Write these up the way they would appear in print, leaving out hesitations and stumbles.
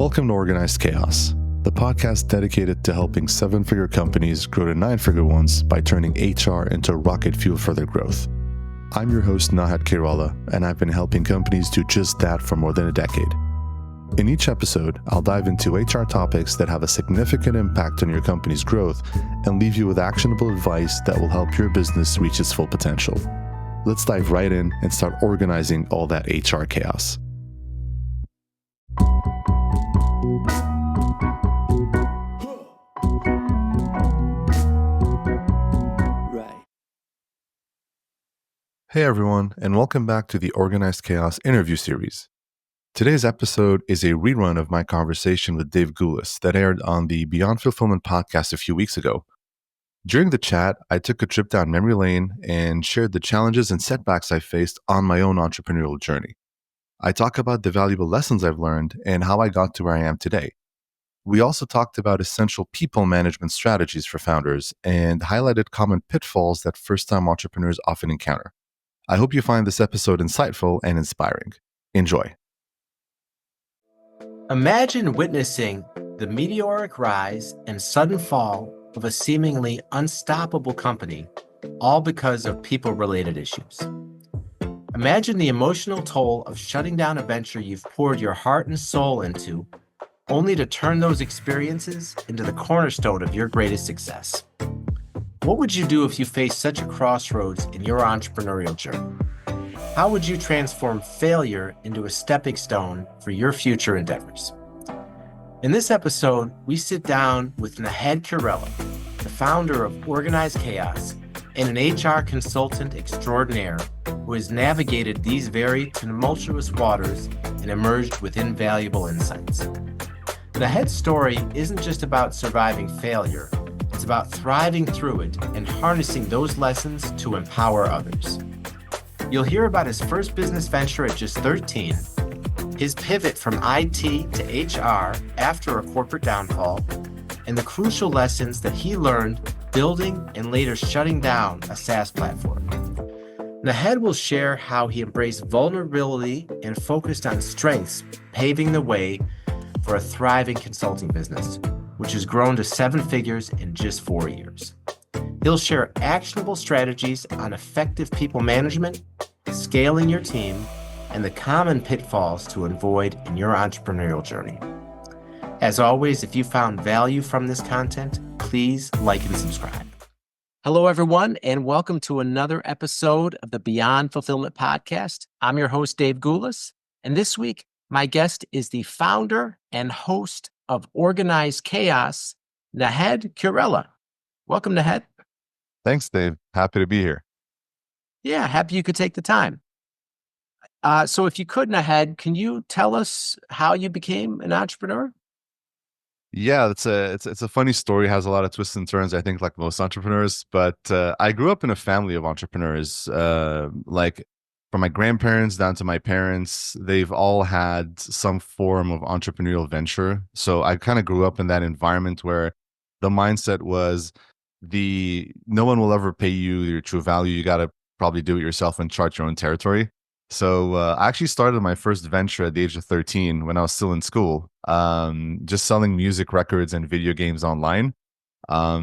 Welcome to Organized Chaos, the podcast dedicated to helping seven-figure companies grow to nine-figure ones by turning HR into rocket fuel for their growth. I'm your host, Nahat Kerala, and I've been helping companies do just that for more than a decade. In each episode, I'll dive into HR topics that have a significant impact on your company's growth and leave you with actionable advice that will help your business reach its full potential. Let's dive right in and start organizing all that HR chaos. Hey everyone, and welcome back to the Organized Chaos interview series. Today's episode is a rerun of my conversation with Dave Gulas that aired on the Beyond Fulfillment podcast a few weeks ago. During the chat, I took a trip down memory lane and shared the challenges and setbacks I faced on my own entrepreneurial journey. I talk about the valuable lessons I've learned and how I got to where I am today. We also talked about essential people management strategies for founders and highlighted common pitfalls that first-time entrepreneurs often encounter. I hope you find this episode insightful and inspiring. Enjoy. Imagine witnessing the meteoric rise and sudden fall of a seemingly unstoppable company, all because of people-related issues. Imagine the emotional toll of shutting down a venture you've poured your heart and soul into, only to turn those experiences into the cornerstone of your greatest success. What would you do if you faced such a crossroads in your entrepreneurial journey? How would you transform failure into a stepping stone for your future endeavors? In this episode, we sit down with Nahed Kirella, the founder of Organized Chaos and an HR consultant extraordinaire who has navigated these very tumultuous waters and emerged with invaluable insights. Nahed's story isn't just about surviving failure. It's about thriving through it and harnessing those lessons to empower others. You'll hear about his first business venture at just 13, his pivot from IT to HR after a corporate downfall, and the crucial lessons that he learned building and later shutting down a SaaS platform. Nahed will share how he embraced vulnerability and focused on strengths, paving the way for a thriving consulting business, which has grown to seven figures in just 4 years. He'll share actionable strategies on effective people management, scaling your team, and the common pitfalls to avoid in your entrepreneurial journey. As always, if you found value from this content, please like and subscribe. Hello, everyone, and welcome to another episode of the Beyond Fulfillment podcast. I'm your host, Dave Gulas, and this week, my guest is the founder and host of Organized Chaos, Nahed Kirella. Welcome, Nahed. Thanks, Dave. Happy to be here. Yeah, happy you could take the time. So if you could, Nahed, can you tell us how you became an entrepreneur? Yeah, it's a funny story. It has a lot of twists and turns, I think, like most entrepreneurs. But I grew up in a family of entrepreneurs. From my grandparents down to my parents, they've all had some form of entrepreneurial venture. So I kind of grew up in that environment where the mindset was no one will ever pay you your true value. You got to probably do it yourself and chart your own territory. So I actually started my first venture at the age of 13 when I was still in school, just selling music records and video games online, at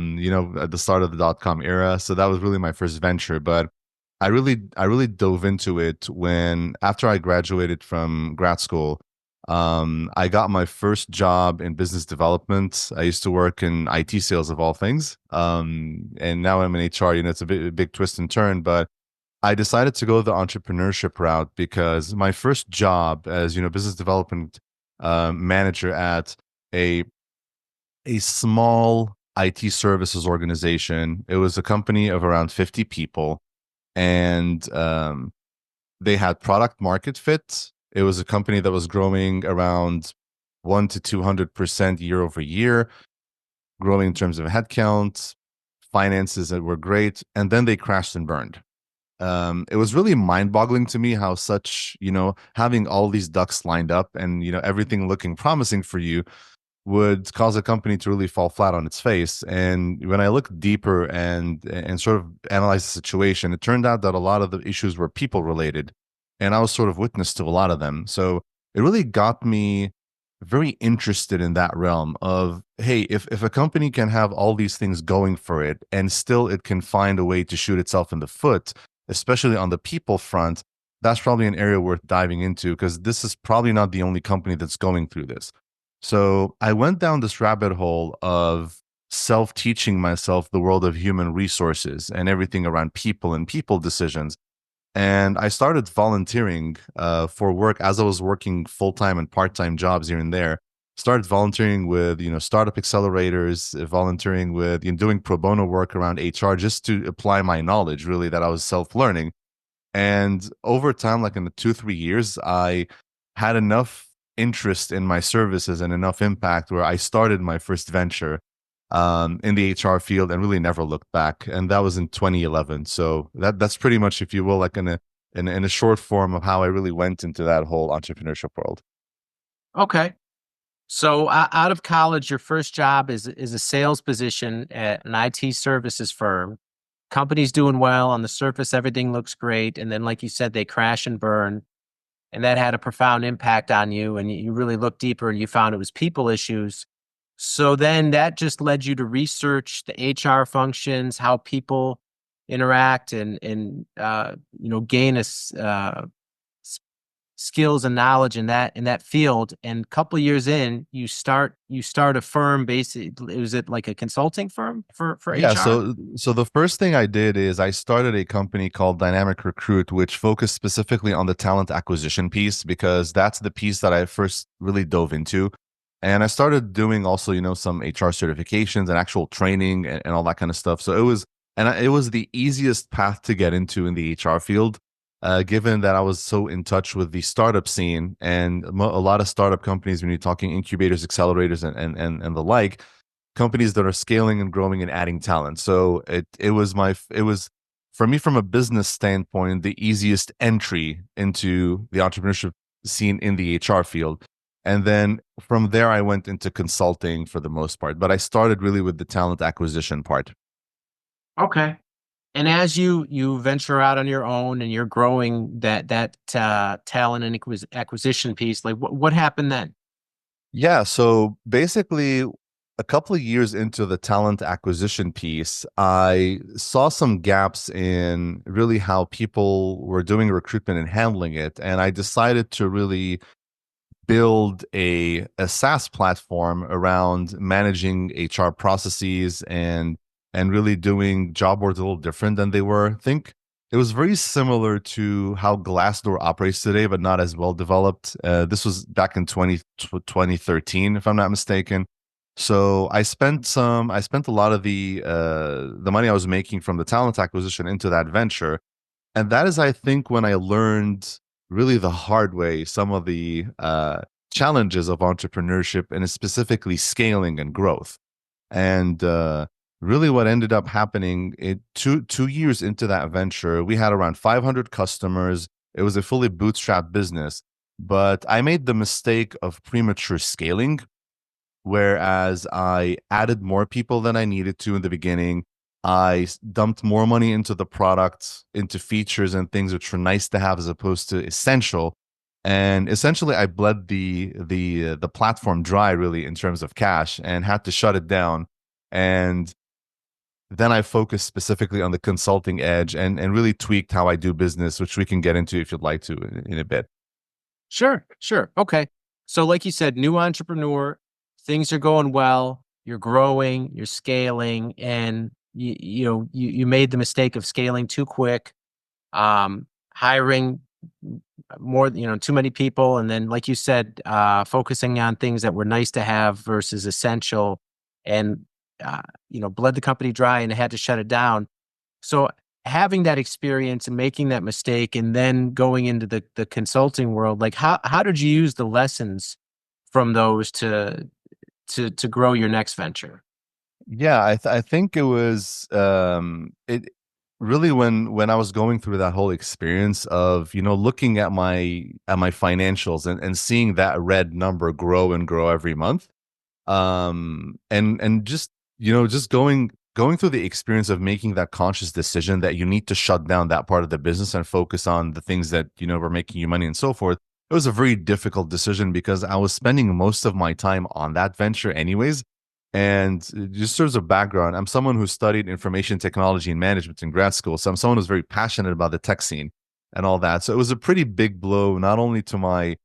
the start of the .com era. So that was really my first venture. But I really dove into it after I graduated from grad school. I got my first job in business development. I used to work in IT sales of all things. And now I'm in HR. It's a big twist and turn, but I decided to go the entrepreneurship route because my first job as, business development manager at a small IT services organization. It was a company of around 50 people. And they had product market fit. It was a company that was growing around 100 to 200% year over year, growing in terms of headcount, finances that were great. And then they crashed and burned. It was really mind-boggling to me how having all these ducks lined up and, everything looking promising for you would cause a company to really fall flat on its face. And when I looked deeper and sort of analyzed the situation, it turned out that a lot of the issues were people related, and I was sort of witness to a lot of them. So it really got me very interested in that realm of, hey, if a company can have all these things going for it and still it can find a way to shoot itself in the foot, especially on the people front, that's probably an area worth diving into because this is probably not the only company that's going through this. So I went down this rabbit hole of self-teaching myself the world of human resources and everything around people and people decisions. And I started volunteering for work as I was working full time and part time jobs here and there. Started volunteering with startup accelerators, volunteering with doing pro bono work around HR just to apply my knowledge really that I was self learning. And over time, like in the 2 3 years, I had enough interest in my services and enough impact where I started my first venture in the HR field and really never looked back. And that was in 2011. So that's pretty much, if you will, like in a short form of how I really went into that whole entrepreneurship world. Okay. So out of college, your first job is a sales position at an IT services firm. Company's doing well on the surface, everything looks great, and then, like you said, they crash and burn, and that had a profound impact on you. And you really looked deeper, and you found it was people issues. So then that just led you to research the HR functions, how people interact, and gain skills and knowledge in that field. And a couple of years in, you start a firm. Basically, was it like a consulting firm for Yeah, HR? so the first thing I did is I started a company called Dynamic Recruit, which focused specifically on the talent acquisition piece because that's the piece that I first really dove into. And I started doing also, some HR certifications and actual training and all that kind of stuff. So it was the easiest path to get into in the HR field, given that I was so in touch with the startup scene and a lot of startup companies, when you're talking incubators, accelerators, and the like companies that are scaling and growing and adding talent. So it was for me from a business standpoint the easiest entry into the entrepreneurship scene in the HR field. And then from there I went into consulting for the most part, but I started really with the talent acquisition part. Okay. And as you venture out on your own and you're growing that talent and acquisition piece, like what happened then? Yeah, so basically, a couple of years into the talent acquisition piece, I saw some gaps in really how people were doing recruitment and handling it. And I decided to really build a SaaS platform around managing HR processes and really doing job boards a little different than they were. I think it was very similar to how Glassdoor operates today, but not as well developed. This was back in 2013, if I'm not mistaken. So I spent a lot of the money I was making from the talent acquisition into that venture, and that is, I think, when I learned really the hard way some of the challenges of entrepreneurship and specifically scaling and growth. And really, what ended up happening, 2 years into that venture, we had around 500 customers. It was a fully bootstrapped business, but I made the mistake of premature scaling, whereas I added more people than I needed to in the beginning. Dumped more money into the product, into features and things which were nice to have as opposed to essential. And essentially, I bled the platform dry really in terms of cash and had to shut it down. And then I focused specifically on the consulting edge and really tweaked how I do business, which we can get into if you'd like to in a bit. Sure, sure. Okay. So like you said, new entrepreneur, things are going well, you're growing, you're scaling, and you made the mistake of scaling too quick, hiring more, too many people, and then like you said, focusing on things that were nice to have versus essential, and bled the company dry and had to shut it down. So having that experience and making that mistake and then going into the consulting world, like how did you use the lessons from those to grow your next venture? Yeah, I think it was it really when I was going through that whole experience of looking at my financials and seeing that red number grow and grow every month, and just just going through the experience of making that conscious decision that you need to shut down that part of the business and focus on the things that were making you money and so forth. it was a very difficult decision because I was spending most of my time on that venture anyways. And just as a background, I'm someone who studied information technology and management in grad school. So I'm someone who's very passionate about the tech scene and all that. So it was a pretty big blow, not only to my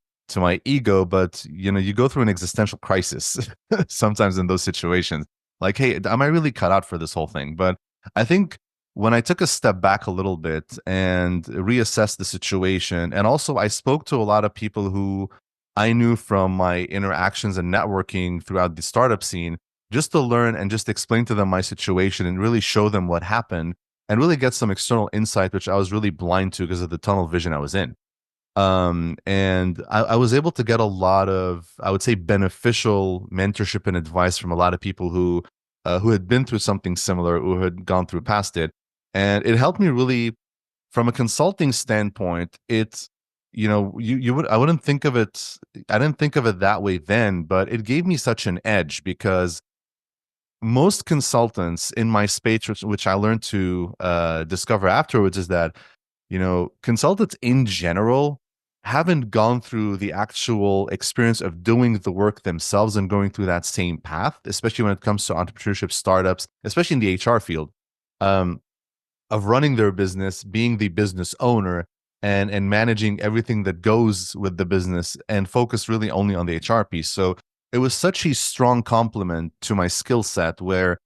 ego, but you go through an existential crisis sometimes in those situations. Like, hey, am I really cut out for this whole thing? But I think when I took a step back a little bit and reassessed the situation, and also I spoke to a lot of people who I knew from my interactions and networking throughout the startup scene, just to learn and just explain to them my situation and really show them what happened and really get some external insight, which I was really blind to because of the tunnel vision I was in. And I was able to get a lot of, I would say, beneficial mentorship and advice from a lot of people who had been through something similar, who had gone through past it, and it helped me really from a consulting standpoint. It's you would I wouldn't think of it. I didn't think of it that way then, but it gave me such an edge because most consultants in my space, which I learned to discover afterwards, is that consultants in general haven't gone through the actual experience of doing the work themselves and going through that same path, especially when it comes to entrepreneurship, startups, especially in the HR field, um, of running their business, being the business owner, and managing everything that goes with the business, and focus really only on the HR piece. So it was such a strong complement to my skill set where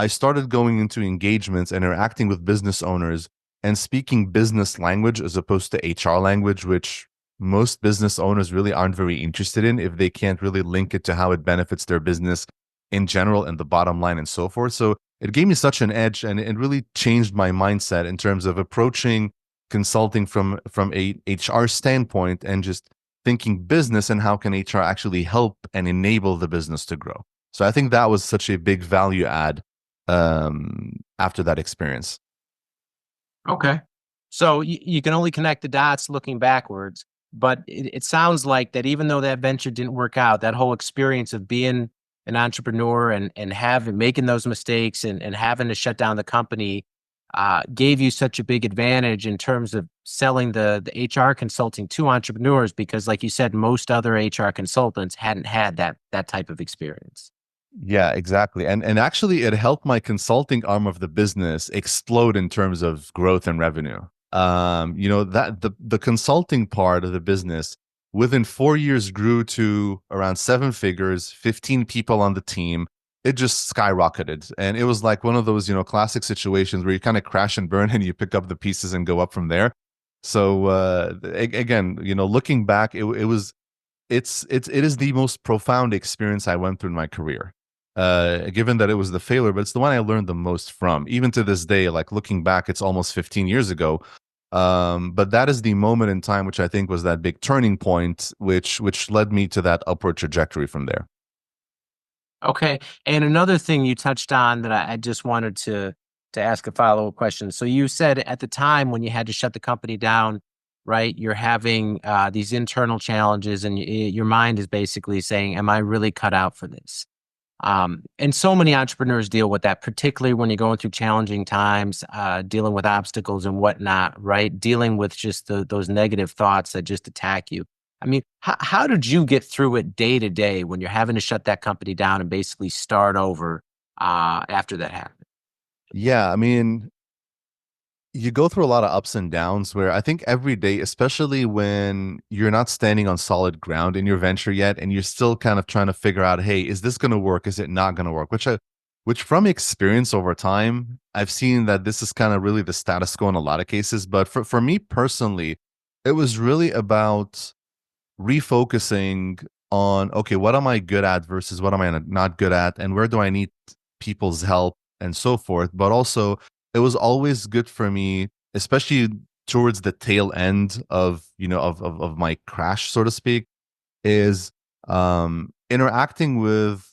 I started going into engagements and interacting with business owners and speaking business language as opposed to HR language, which most business owners really aren't very interested in if they can't really link it to how it benefits their business in general and the bottom line and so forth. So it gave me such an edge, and it really changed my mindset in terms of approaching consulting from a HR standpoint and just thinking business and how can HR actually help and enable the business to grow. So I think that was such a big value add after that experience. Okay. So you can only connect the dots looking backwards, but it sounds like that even though that venture didn't work out, that whole experience of being an entrepreneur and having making those mistakes and having to shut down the company gave you such a big advantage in terms of selling the HR consulting to entrepreneurs because, like you said, most other HR consultants hadn't had that type of experience. Yeah, exactly. And actually it helped my consulting arm of the business explode in terms of growth and revenue. That the consulting part of the business within 4 years grew to around seven figures, 15 people on the team. It just skyrocketed. And it was like one of those, classic situations where you kind of crash and burn and you pick up the pieces and go up from there. So again, looking back, it is the most profound experience I went through in my career. Given that it was the failure, but it's the one I learned the most from. Even to this day, like looking back, it's almost 15 years ago. But that is the moment in time which I think was that big turning point, which led me to that upward trajectory from there. Okay. And another thing you touched on that I just wanted to ask a follow-up question. So you said at the time when you had to shut the company down, right? You're having these internal challenges, and your mind is basically saying, "Am I really cut out for this?" And so many entrepreneurs deal with that, particularly when you're going through challenging times, dealing with obstacles and whatnot, right? Dealing with just those negative thoughts that just attack you. I mean, how did you get through it day to day when you're having to shut that company down and basically start over after that happened? Yeah, I mean, you go through a lot of ups and downs where I think every day, especially when you're not standing on solid ground in your venture yet, and you're still kind of trying to figure out, hey, is this going to work? Is it not going to work? Which from experience over time, I've seen that this is kind of really the status quo in a lot of cases. But for me personally, it was really about refocusing on, okay, what am I good at versus what am I not good at, and where do I need people's help and so forth. But also, it was always good for me, especially towards the tail end of of my crash, so to speak, is interacting with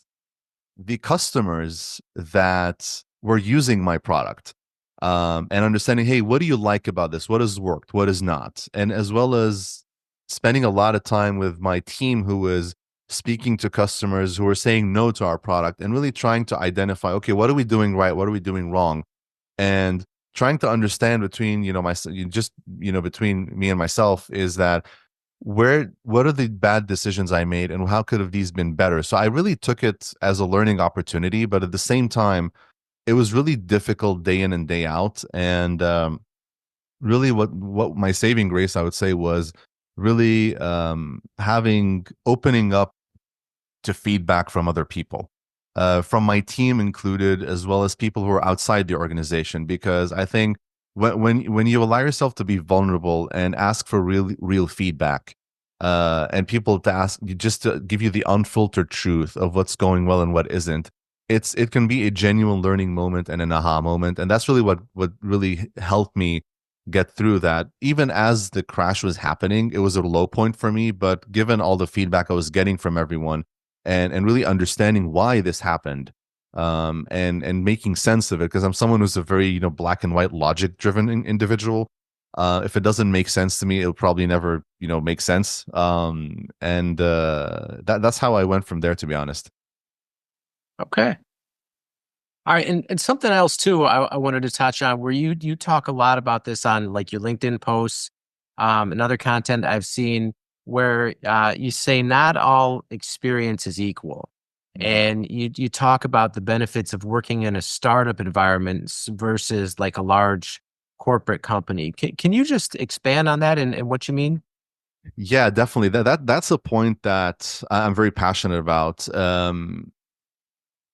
the customers that were using my product, and understanding, hey, what do you like about this? What has worked? What has not? And as well as spending a lot of time with my team who was speaking to customers who were saying no to our product and really trying to identify, okay, what are we doing right? What are we doing wrong? And trying to understand between, between me and myself is that what are the bad decisions I made and how could have these been better? So I really took it as a learning opportunity, but at the same time, it was really difficult day in and day out. And really what my saving grace, I would say, was really having opening up to feedback from other people, from my team included, as well as people who are outside the organization. Because I think when you allow yourself to be vulnerable and ask for real feedback, and people to ask you just to give you the unfiltered truth of what's going well and what isn't, it can be a genuine learning moment and an aha moment, and that's really what really helped me get through that. Even as the crash was happening, it was a low point for me, but given all the feedback I was getting from everyone and really understanding why this happened, and making sense of it, because I'm someone who's a very black and white logic driven individual. If it doesn't make sense to me, it'll probably never make sense. And that's how I went from there, to be honest. Okay. All right, and something else too, I wanted to touch on where you talk a lot about this on like your LinkedIn posts, and other content I've seen where you say not all experience is equal, Mhm. and you talk about the benefits of working in a startup environment versus like a large corporate company. Can you just expand on that and what you mean? Yeah, definitely. That's a point that I'm very passionate about.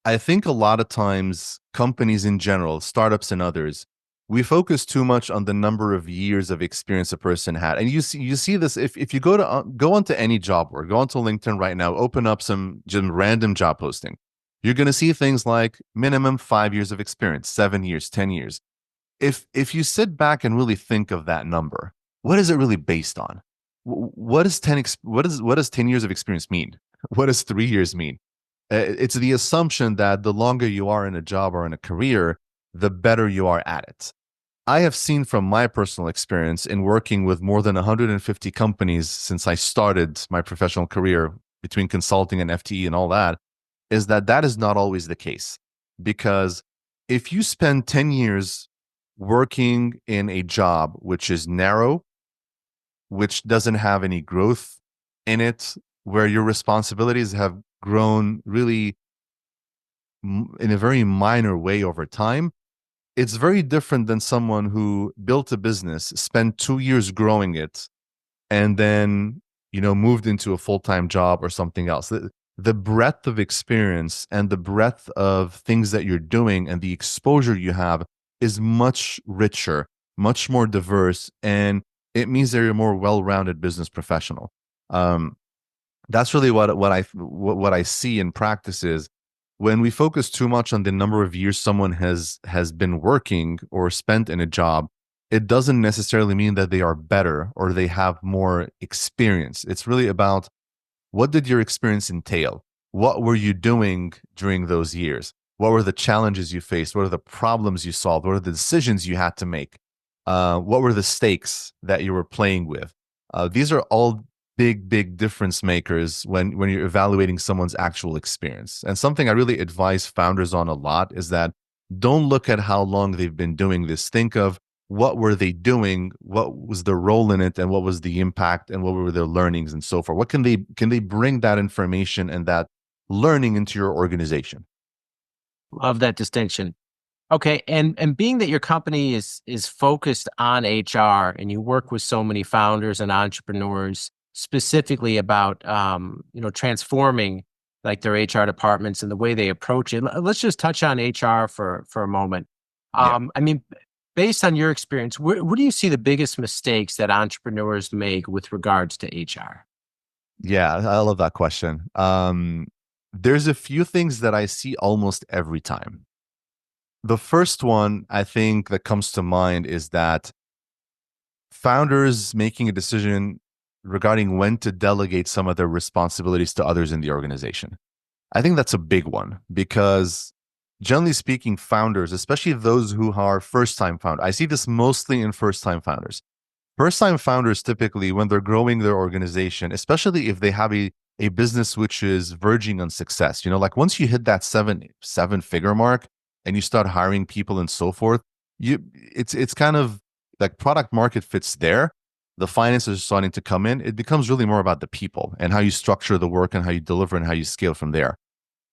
I think a lot of times companies in general, startups and others, we focus too much on the number of years of experience a person had. And you see this if you go onto any job board, go onto LinkedIn right now, open up some random job posting. You're going to see things like minimum 5 years of experience, 7 years, 10 years. If you sit back and really think of that number, what is it really based on? What is what does 10 years of experience mean? What does 3 years mean? It's the assumption that the longer you are in a job or in a career, the better you are at it. I have seen from my personal experience in working with more than 150 companies since I started my professional career, between consulting and FTE and all that, is that that is not always the case. Because if you spend 10 years working in a job which is narrow, which doesn't have any growth in it, where your responsibilities have grown really in a very minor way over time, it's very different than someone who built a business, spent 2 years growing it, and then moved into a full-time job or something else. The breadth of experience and the breadth of things that you're doing and the exposure you have is much richer, much more diverse, and it means that you're a more well-rounded business professional. um, that's really what I see in practice is when we focus too much on the number of years someone has been working or spent in a job, it doesn't necessarily mean that they are better or they have more experience. It's really about, what did your experience entail? What were you doing during those years? What were the challenges you faced? What are the problems you solved? What are the decisions you had to make? What were the stakes that you were playing with? These are all big difference makers when you're evaluating someone's actual experience. And something I really advise founders on a lot is that don't look at how long they've been doing this. Think of, what were they doing, what was their role in it, and what was the impact, and what were their learnings, and so forth. What can they bring that information and that learning into your organization? Love that distinction. Okay, and being that your company is focused on HR and you work with so many founders and entrepreneurs specifically about transforming like their HR departments and the way they approach it. Let's just touch on HR for a moment. Yeah. I mean, based on your experience, where do you see the biggest mistakes that entrepreneurs make with regards to HR? Yeah, I love that question. There's a few things that I see almost every time. The first one I think that comes to mind is that founders making a decision regarding when to delegate some of their responsibilities to others in the organization. I think that's a big one because, generally speaking, founders, especially those who are first time founders, I see this mostly in first time founders. First time founders typically, when they're growing their organization, especially if they have a business which is verging on success, like once you hit that seven figure mark and you start hiring people and so forth, it's kind of like product market fits there. the finances are starting to come in, it becomes really more about the people and how you structure the work and how you deliver and how you scale from there.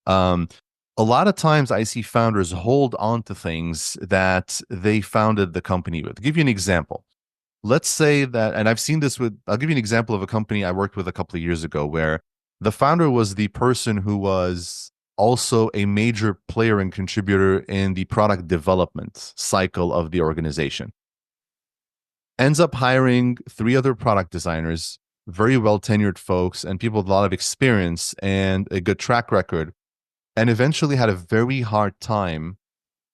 Um, a lot of times I see founders hold on to things that they founded the company with. I'll give you an example. Let's say that, and I've seen this with, I'll give you an example of a company I worked with a couple of years ago where the founder was the person who was also a major player and contributor in the product development cycle of the organization. Ends up hiring three other product designers, very well tenured folks, and people with a lot of experience and a good track record, and eventually had a very hard time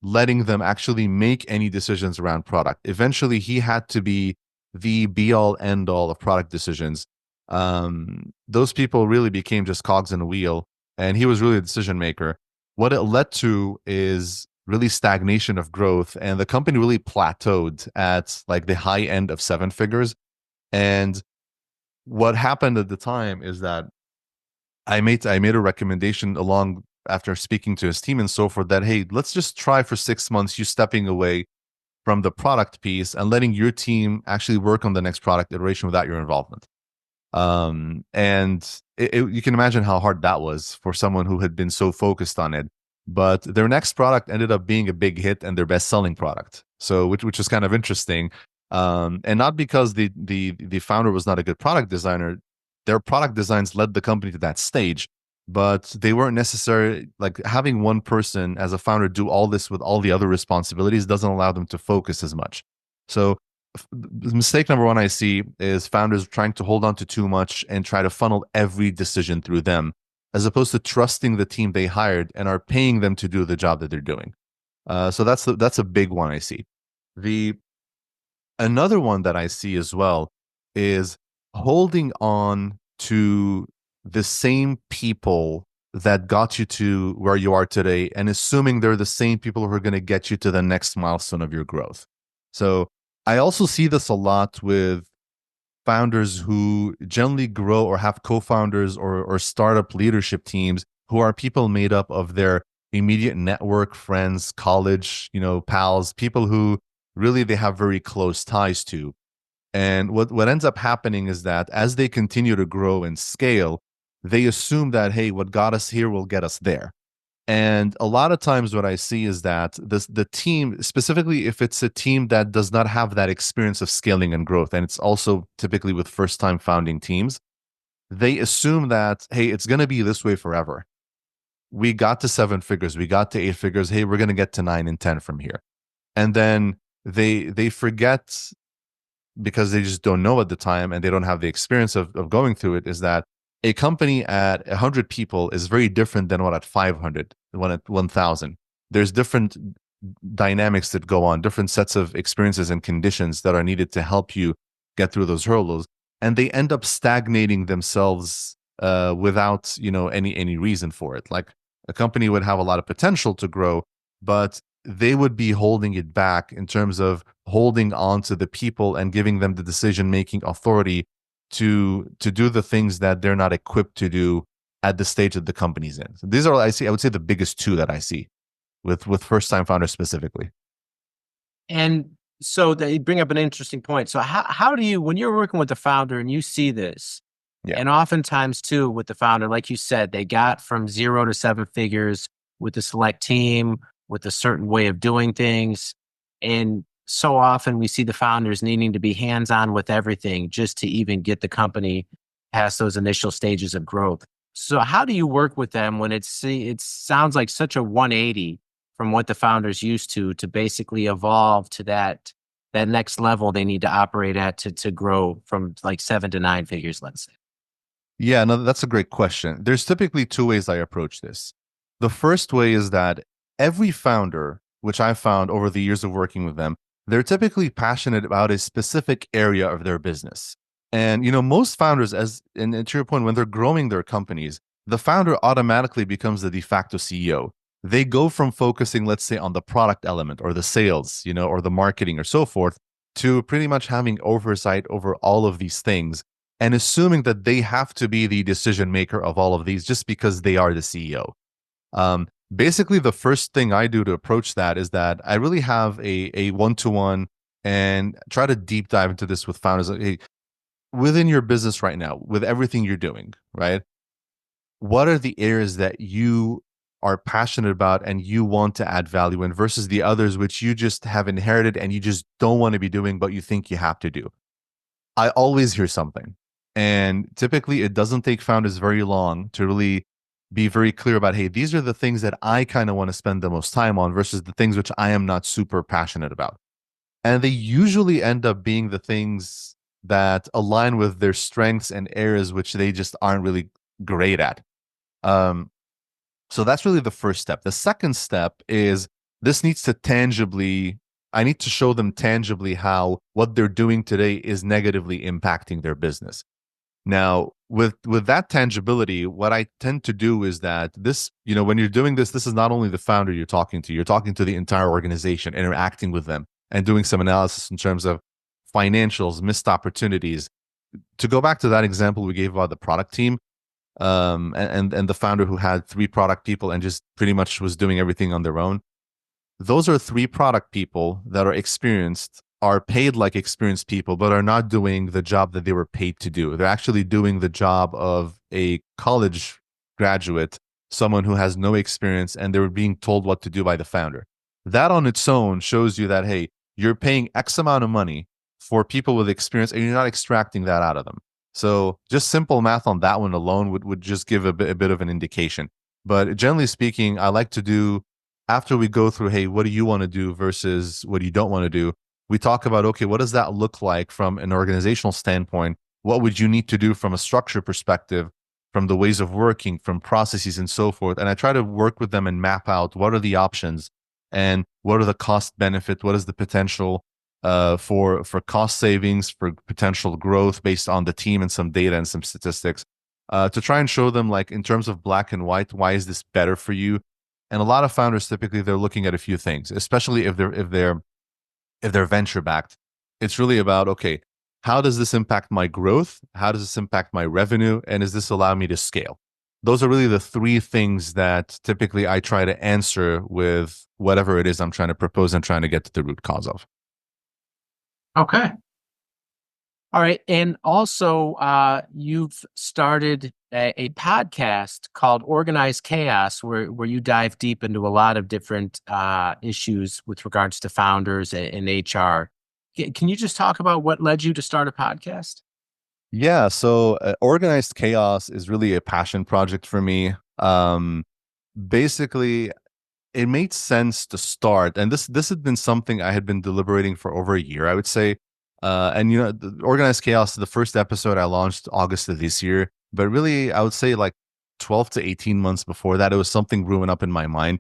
letting them actually make any decisions around product. Eventually, he had to be the be all end all of product decisions. Those people really became just cogs in a wheel, and he was really a decision maker. What it led to is really stagnation of growth, and the company really plateaued at like the high end of seven figures. And what happened at the time is that I made a recommendation along after speaking to his team and so forth that, hey, let's just try for 6 months you stepping away from the product piece and letting your team actually work on the next product iteration without your involvement. And you can imagine how hard that was for someone who had been so focused on it. But their next product ended up being a big hit and their best selling product. So which is kind of interesting. And not because the founder was not a good product designer, their product designs led the company to that stage, but they weren't necessary. Like having one person as a founder do all this with all the other responsibilities doesn't allow them to focus as much. So mistake number one I see is founders trying to hold on to too much and try to funnel every decision through them, as opposed to trusting the team they hired and are paying them to do the job that they're doing. So that's a big one I see. The Another one that I see as well is holding on to the same people that got you to where you are today and assuming they're the same people who are going to get you to the next milestone of your growth. So I also see this a lot with founders who generally grow or have co-founders or startup leadership teams who are people made up of their immediate network, friends, college, pals, people who really they have very close ties to. And what ends up happening is that as they continue to grow and scale, they assume that, hey, what got us here will get us there. And a lot of times what I see is that the team, specifically if it's a team that does not have that experience of scaling and growth, and it's also typically with first time founding teams, they assume that, hey, it's going to be this way forever. We got to seven figures, we got to eight figures. Hey, we're going to get to 9 and 10 from here. And then they forget, because they just don't know at the time and they don't have the experience of going through it, is that a company at 100 people is very different than one at 500, one at 1,000. There's different dynamics that go on, different sets of experiences and conditions that are needed to help you get through those hurdles. And they end up stagnating themselves without, any reason for it. Like a company would have a lot of potential to grow, but they would be holding it back in terms of holding on to the people and giving them the decision making authority to do the things that they're not equipped to do at the stage that the company's in. So these are, I would say, the biggest two that I see with first time founders specifically. And so they bring up an interesting point. So how do you, when you're working with the founder and you see this, Yeah. and oftentimes too with the founder, like you said, they got from 0 to 7 figures with a select team, with a certain way of doing things. And so often we see the founders needing to be hands-on with everything just to even get the company past those initial stages of growth. So how do you work with them when it sounds like such a 180 from what the founders used to basically evolve to that next level they need to operate at to grow from like 7 to 9 figures, let's say? Yeah, no, that's a great question. There's typically two ways I approach this. The first way is that every founder, which I've found over the years of working with them, they're typically passionate about a specific area of their business. And most founders, and to your point, when they're growing their companies, the founder automatically becomes the de facto CEO. They go from focusing, let's say, on the product element or the sales, or the marketing or so forth, to pretty much having oversight over all of these things and assuming that they have to be the decision maker of all of these just because they are the CEO. Basically, the first thing I do to approach that is that I really have a one-to-one and try to deep dive into this with founders. Like, hey, within your business right now, with everything you're doing, right? What are the areas that you are passionate about and you want to add value in versus the others which you just have inherited and you just don't want to be doing, but you think you have to do? I always hear something. And typically, it doesn't take founders very long to really be very clear about, hey, these are the things that I kind of want to spend the most time on versus the things which I am not super passionate about. And they usually end up being the things that align with their strengths and areas which they just aren't really great at. Um, so that's really the first step. The second step is this needs to tangibly, I need to show them tangibly how what they're doing today is negatively impacting their business. Now, with that tangibility, what I tend to do is that this, when you're doing this, this is not only the founder you're talking to the entire organization, interacting with them and doing some analysis in terms of financials, missed opportunities. To go back to that example we gave about the product team, and the founder who had three product people and just pretty much was doing everything on their own. Those are three product people that are experienced, are paid like experienced people, but are not doing the job that they were paid to do. They're actually doing the job of a college graduate, someone who has no experience, and they were being told what to do by the founder. That on its own shows you that, hey, you're paying X amount of money for people with experience and you're not extracting that out of them. So just simple math on that one alone would just give a bit of an indication. But generally speaking, I like to do, after we go through, hey, what do you want to do versus what you don't want to do? We talk about, okay, what does that look like from an organizational standpoint? What would you need to do from a structure perspective, from the ways of working, from processes and so forth? And I try to work with them and map out what are the options and what are the cost benefit, what is the potential for cost savings, for potential growth based on the team and some data and some statistics, to try and show them, like, in terms of black and white, why is this better for you? And a lot of founders, typically they're looking at a few things, especially if they're venture backed. It's really about, okay, how does this impact my growth? How does this impact my revenue? And does this allow me to scale? Those are really the three things that typically I try to answer with whatever it is I'm trying to propose and trying to get to the root cause of. Okay. All right. And also, you've started a podcast called Organized Chaos, where you dive deep into a lot of different issues with regards to founders and HR. Can you just talk about what led you to start a podcast? Yeah, so organized chaos is really a passion project for me. Basically, it made sense to start, and this had been something I had been deliberating for over a year, I would say. And the organized chaos, the first episode I launched August of this year, but really I would say like 12 to 18 months before that, it was something brewing up in my mind.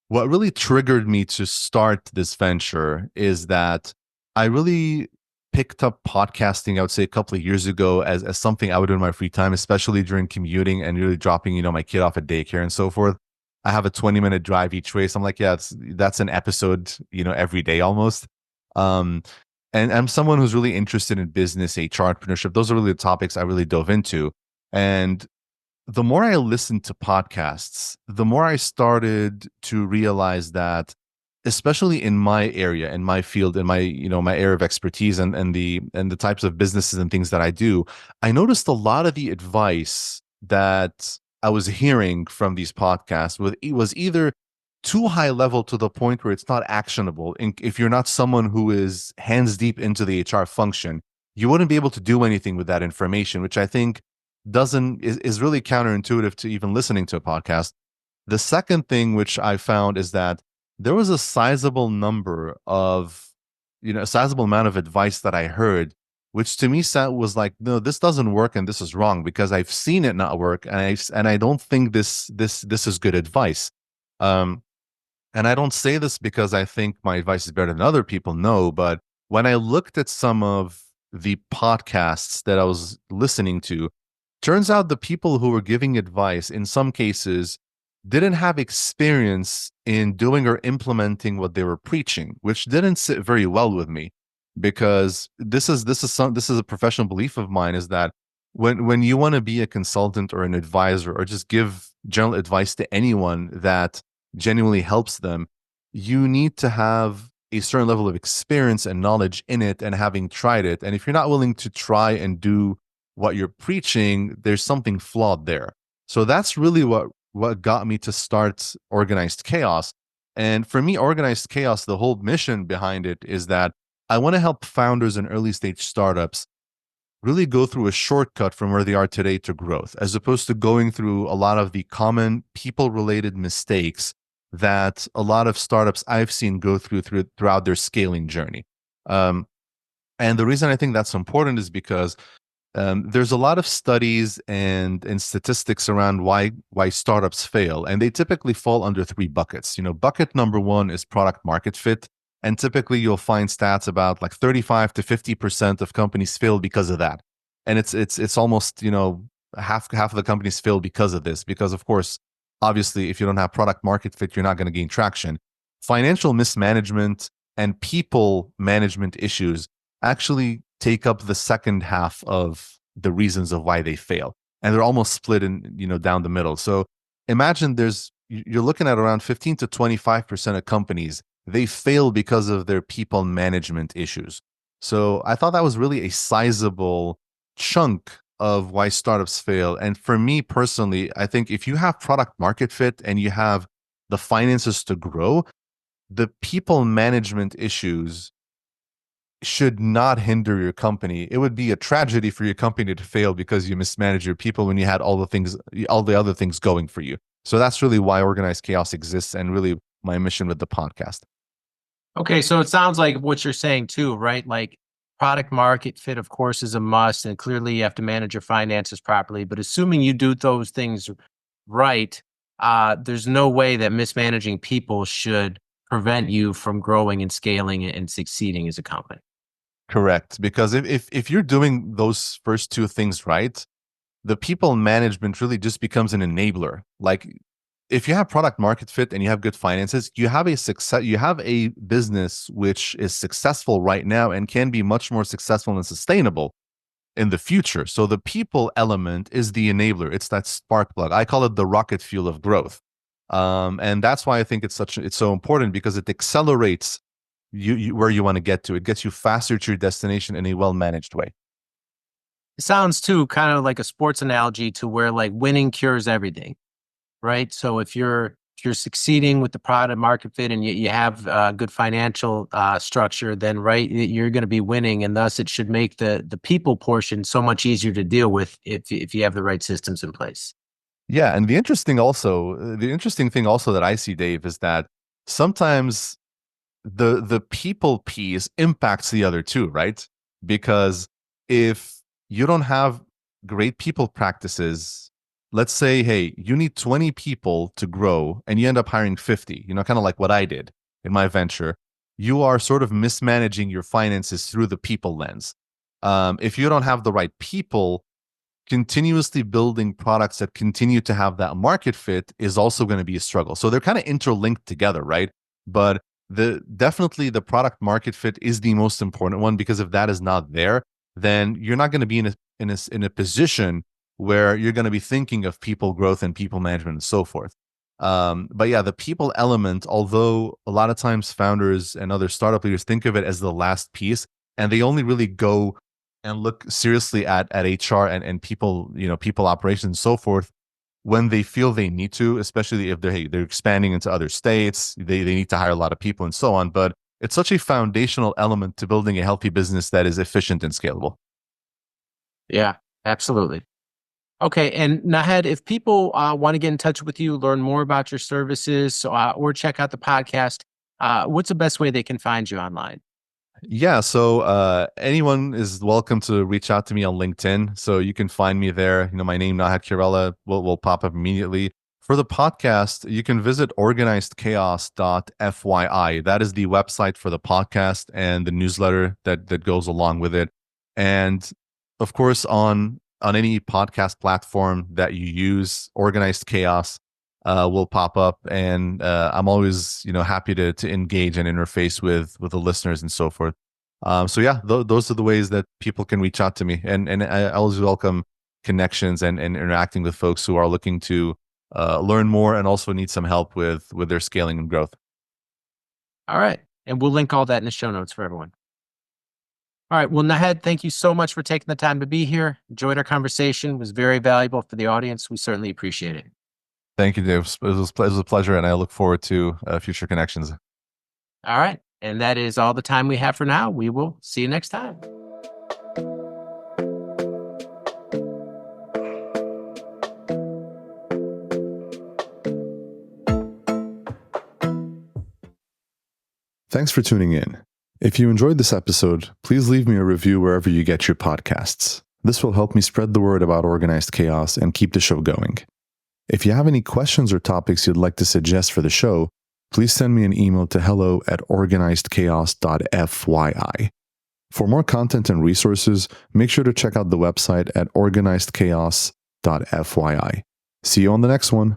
What really triggered me to start this venture is that I really picked up podcasting, I would say a couple of years ago, as something I would do in my free time, especially during commuting and really dropping, my kid off at daycare and so forth. I have a 20-minute drive each way. So I'm like, yeah, that's an episode, every day almost. Um, and I'm someone who's really interested in business, HR, entrepreneurship. Those are really the topics I really dove into. And the more I listened to podcasts, the more I started to realize that, especially in my area, in my field, in my, my area of expertise and the types of businesses and things that I do, I noticed a lot of the advice that I was hearing from these podcasts was either too high level to the point where it's not actionable. And if you're not someone who is hands deep into the HR function, you wouldn't be able to do anything with that information, which I think doesn't is really counterintuitive to even listening to a podcast. The second thing which I found is that there was a sizable number of, a sizable amount of advice that I heard, which to me was like, no, this doesn't work and this is wrong because I've seen it not work, and I don't think this is good advice. Um, and I don't say this because I think my advice is better than other people. No, but when I looked at some of the podcasts that I was listening to, turns out the people who were giving advice in some cases didn't have experience in doing or implementing what they were preaching, which didn't sit very well with me, because this is a professional belief of mine, is that when you want to be a consultant or an advisor or just give general advice to anyone that genuinely helps them, you need to have a certain level of experience and knowledge in it and having tried it. And if you're not willing to try and do what you're preaching, there's something flawed there. So that's really what got me to start Organized Chaos. And for me, Organized Chaos, the whole mission behind it is that I want to help founders and early stage startups really go through a shortcut from where they are today to growth, as opposed to going through a lot of the common people related mistakes that a lot of startups I've seen go throughout their scaling journey. Um, and the reason I think that's important is because there's a lot of studies and statistics around why startups fail, and they typically fall under three buckets. Bucket number one is product market fit, and typically you'll find stats about like 35 to 50% of companies fail because of that, and it's almost half of the companies fail because of this. Because of course, obviously, if you don't have product market fit, you're not going to gain traction. Financial mismanagement and people management issues actually take up the second half of the reasons of why they fail, and they're almost split in down the middle. So imagine you're looking at around 15 to 25% of companies, they fail because of their people management issues. So I thought that was really a sizable chunk of why startups fail. And for me personally, I think if you have product market fit and you have the finances to grow, the people management issues should not hinder your company. It would be a tragedy for your company to fail because you mismanage your people when you had all the other things going for you. So that's really why Organized Chaos exists, and really my mission with the podcast. Okay, so it sounds like what you're saying too, right? Like product market fit, of course, is a must, and clearly you have to manage your finances properly. But assuming you do those things right, there's no way that mismanaging people should prevent you from growing and scaling and succeeding as a company. Correct. Because if you're doing those first two things right, the people management really just becomes an enabler. Like if you have product market fit and you have good finances, you have a business which is successful right now and can be much more successful and sustainable in the future. So the people element is the enabler. It's that spark plug. I call it the rocket fuel of growth. And that's why I think it's so important, because it accelerates you where you want to get to. It gets you faster to your destination in a well managed way. It sounds too kind of like a sports analogy to where like winning cures everything, right? So if you're succeeding with the product market fit and you have good financial structure, then right, you're going to be winning, and thus it should make the people portion so much easier to deal with if you have the right systems in place. Yeah, and the interesting thing also that I see, Dave, is that sometimes the people piece impacts the other two, right? Because if you don't have great people practices, let's say, hey, you need 20 people to grow and you end up hiring 50, kind of like what I did in my venture, you are sort of mismanaging your finances through the people lens. If you don't have the right people, continuously building products that continue to have that market fit is also going to be a struggle. So they're kind of interlinked together, right? But definitely the product market fit is the most important one, because if that is not there, then you're not going to be in a position where you're going to be thinking of people growth and people management and so forth. But yeah, the people element, although a lot of times founders and other startup leaders think of it as the last piece, and they only really go and look seriously at HR and people, people operations and so forth, when they feel they need to, especially if they're expanding into other states, they need to hire a lot of people and so on. But it's such a foundational element to building a healthy business that is efficient and scalable. Yeah, absolutely. Okay, and Nahed, if people want to get in touch with you, learn more about your services, or check out the podcast, what's the best way they can find you online? Yeah, so anyone is welcome to reach out to me on LinkedIn. So you can find me there. My name, Nahat Kirella, will pop up immediately. For the podcast, you can visit organizedchaos.fyi. That is the website for the podcast and the newsletter that goes along with it. And of course, on any podcast platform that you use, Organized Chaos will pop up, and I'm always happy to engage and interface with the listeners and so forth. So yeah, those are the ways that people can reach out to me, and I always welcome connections and interacting with folks who are looking to learn more and also need some help with their scaling and growth. All right. And we'll link all that in the show notes for everyone. All right. Well, Nahed, thank you so much for taking the time to be here. Enjoyed our conversation. It was very valuable for the audience. We certainly appreciate it. Thank you, Dave. It was a pleasure, and I look forward to future connections. All right. And that is all the time we have for now. We will see you next time. Thanks for tuning in. If you enjoyed this episode, please leave me a review wherever you get your podcasts. This will help me spread the word about organized chaos and keep the show going. If you have any questions or topics you'd like to suggest for the show, please send me an email to hello@organizedchaos.fyi. For more content and resources, make sure to check out the website at organizedchaos.fyi. See you on the next one.